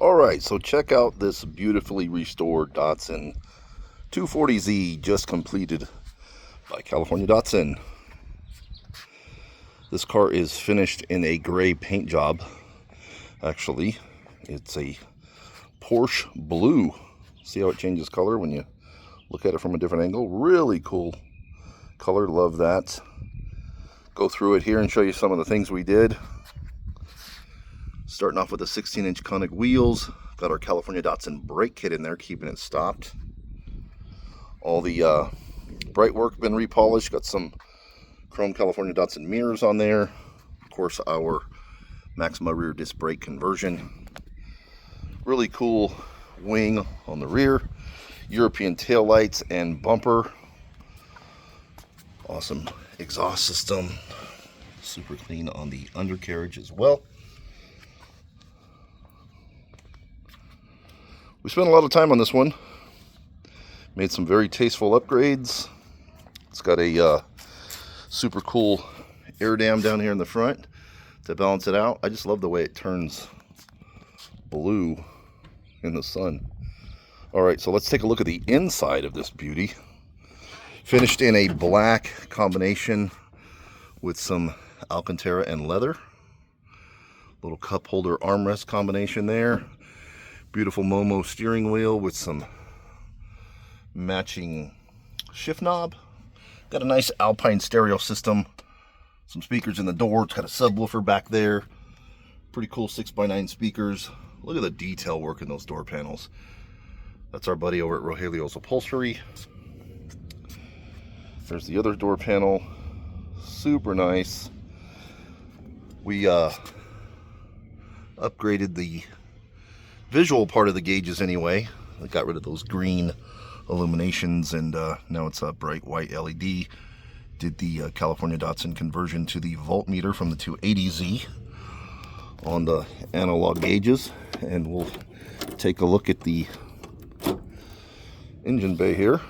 Alright, so check out this beautifully restored Datsun 240Z just completed by California Datsun. This car is finished in a gray paint job. Actually, it's a Porsche blue. See how it changes color when you look at it from a different angle? Really cool color, love that. Go through it here and show you some of the things we did. Starting off with the 16-inch conic wheels. Got our California Datsun brake kit in there, keeping it stopped. All the bright work been repolished. Got some chrome California Datsun mirrors on there. Of course, our Maxima rear disc brake conversion. Really cool wing on the rear. European tail lights and bumper. Awesome exhaust system. Super clean on the undercarriage as well. We spent a lot of time on this one. Made some very tasteful upgrades. It's got a super cool air dam down here in the front to balance it out. I just love the way it turns blue in the sun. Alright, so let's take a look at the inside of this beauty. Finished in a black combination with some Alcantara and leather. Little cup holder armrest combination there. Beautiful Momo steering wheel with some matching shift knob. Got a nice Alpine stereo system. Some speakers in the door. It's got a subwoofer back there. Pretty cool 6x9 speakers. Look at the detail work in those door panels. That's our buddy over at Rogelio's Upholstery. There's the other door panel. Super nice. We upgraded the visual part of the gauges anyway. I got rid of those green illuminations and now it's a bright white LED. Did the California Datsun conversion to the voltmeter from the 280Z on the analog gauges, and we'll take a look at the engine bay here.